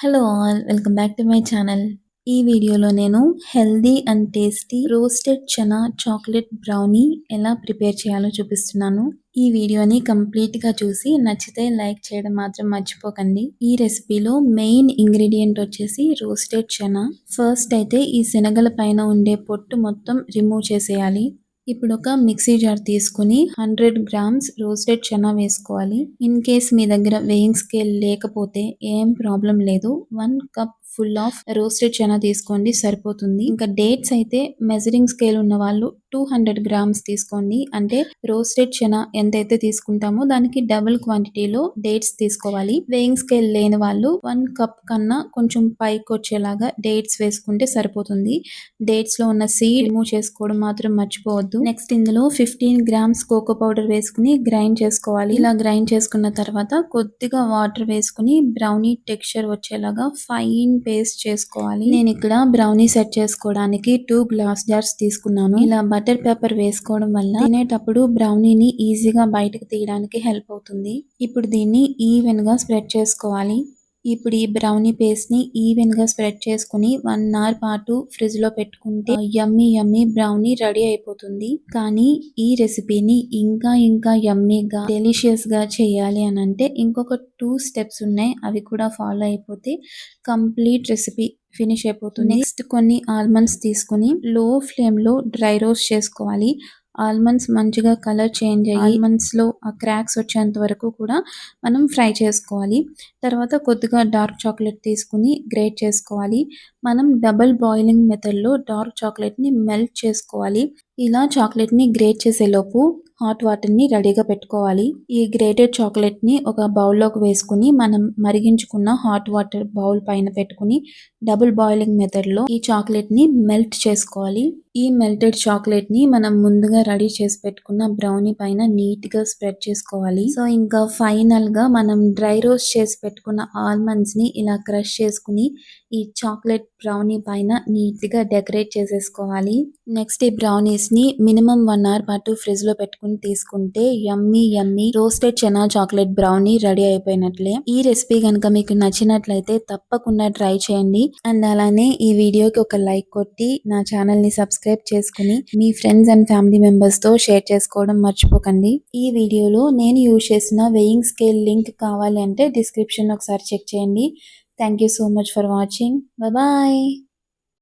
Hello all welcome back to my channel. ఈ వీడియోలో నేను healthy and tasty roasted chana chocolate brownie ఎలా prepare చేయాలో చూపిస్తున్నాను. ఈ వీడియోని కంప్లీట్గా చూసి నచ్చితే లైక్ చేయడం మాత్రం మర్చిపోకండి. ఈ రెసిపీలో మెయిన్ ఇంగ్రీడియంట్ వచ్చేసి రోస్టెడ్ చనా. ఫస్ట్ అయితే ఈ శనగల పైన ఉండే పొట్టు మొత్తం రిమూవ్ చేసేయాలి. ఇప్పుడు ఒక మిక్సీ జార్ తీసుకుని 100 గ్రామ్స్ రోస్టెడ్ చనా వేసుకోవాలి. ఇన్ కేస్ మీ దగ్గర వెయింగ్ స్కేల్ లేకపోతే ఏం ప్రాబ్లం లేదు. 1 cup full of roasted chana తీసుకోండి సరిపోతుంది. ఇంకా డేట్స్ అయితే మెజరింగ్ స్కేల్ ఉన్న వాళ్ళు 200 గ్రామ్స్ తీసుకోండి. అంటే రోస్టెడ్ చనా ఎంతైతే తీసుకుంటామో దానికి డబుల్ క్వాంటిటీలో డేట్స్ తీసుకోవాలి. వెయింగ్ స్కేల్ లేని వాళ్ళు 1 కప్ కన్నా కొంచెం పైకి వచ్చేలాగా డేట్స్ వేసుకుంటే సరిపోతుంది. డేట్స్ లో ఉన్న సీడ్ రిమూవ్ చేసుకోవడం మాత్రం మర్చిపోవద్దు. నెక్స్ట్ ఇందులో 15 గ్రామ్స్ కోకో పౌడర్ వేసుకుని గ్రైండ్ చేసుకోవాలి. ఇలా గ్రైండ్ చేసుకున్న తర్వాత కొద్దిగా వాటర్ వేసుకుని బ్రౌనీ టెక్స్చర్ వచ్చేలాగా ఫైన్ పేస్ట్ చేసుకోవాలి. నేను ఇక్కడ బ్రౌనీ సెట్ చేసుకోవడానికి 2 గ్లాస్ జార్స్ తీసుకున్నాను. ఇలా బటర్ పేపర్ వేసుకోవడం వల్ల తినేటప్పుడు బ్రౌనీని ఈజీగా బయటకు తీయడానికి హెల్ప్ అవుతుంది. ఇప్పుడు దీన్ని ఈవెన్ గా స్ప్రెడ్ చేసుకోవాలి. ఇప్పుడు ఈ బ్రౌనీ పేస్ట్ ని ఈవెన్ గా స్ప్రెడ్ చేసుకుని 1 అవర్ పాటు ఫ్రిడ్జ్ లో పెట్టుకుంటే యమ్మీ యమ్మీ బ్రౌనీ రెడీ అయిపోతుంది. కానీ ఈ రెసిపీని ఇంకా యమ్మీగా డెలిషియస్ గా చేయాలి అని అంటే ఇంకొక 2 స్టెప్స్ ఉన్నాయి. అవి కూడా ఫాలో అయిపోతే కంప్లీట్ రెసిపీ ఫినిష్ అయిపోతుంది. నెక్స్ట్ కొన్ని ఆల్మండ్స్ తీసుకుని లో ఫ్లేమ్ లో డ్రై రోస్ట్ చేసుకోవాలి. ఆల్మండ్స్ మంచిగా కలర్ చేంజ్ అయ్యి ఆల్మండ్స్ లో ఆ క్రాక్స్ వచ్చేంత వరకు కూడా మనం ఫ్రై చేసుకోవాలి. తర్వాత కొద్దిగా డార్క్ చాక్లెట్ తీసుకుని గ్రేట్ చేసుకోవాలి. మనం డబుల్ బాయిలింగ్ మెథడ్ లో డార్క్ చాక్లెట్ ని మెల్ట్ చేసుకోవాలి. ఇలా చాక్లెట్ ని గ్రేట్ చేసే లోపు హాట్ వాటర్ ని రెడీగా పెట్టుకోవాలి. ఈ గ్రేటెడ్ చాక్లెట్ ని ఒక బౌల్లోకి వేసుకుని మనం మరిగించుకున్న హాట్ వాటర్ బౌల్ పైన పెట్టుకుని డబుల్ బాయిలింగ్ మెథడ్ లో ఈ చాక్లెట్ ని మెల్ట్ చేసుకోవాలి. ఈ మెల్టెడ్ చాక్లెట్ ని మనం ముందుగా రెడీ చేసి పెట్టుకున్న బ్రౌనీ పైన నీట్ గా స్ప్రెడ్ చేసుకోవాలి. సో ఇంకా ఫైనల్ గా మనం డ్రై రోస్ట్ చేసి పెట్టుకున్న ఆల్మండ్స్ ని ఇలా క్రష్ చేసుకుని ఈ చాక్లెట్ బ్రౌనీ పైన నీట్ గా డెకరేట్ చేసేసుకోవాలి. నెక్స్ట్ ఈ బ్రౌనీస్ ని మినిమం 1 అవర్ పాటు ఫ్రిడ్జ్ లో పెట్టుకుని తీసుకుంటే yummy roasted chana chocolate brownie ready అయిపోయినట్లే. ఈ రెసిపీ కనుక మీకు నచ్చినట్లయితే తప్పకుండా ట్రై చేయండి. అండ్ అలానే ఈ వీడియోకి ఒక లైక్ కొట్టి నా ఛానల్ ని సబ్స్క్రైబ్ చేసుకుని మీ ఫ్రెండ్స్ అండ్ ఫ్యామిలీ మెంబర్స్ తో షేర్ చేసుకోవడం మర్చిపోకండి. ఈ వీడియోలో నేను యూజ్ చేసిన వెయింగ్ స్కేల్ లింక్ కావాలి అంటే డిస్క్రిప్షన్ ఒకసారి చెక్ చేయండి. Thank you so much for watching. Bye.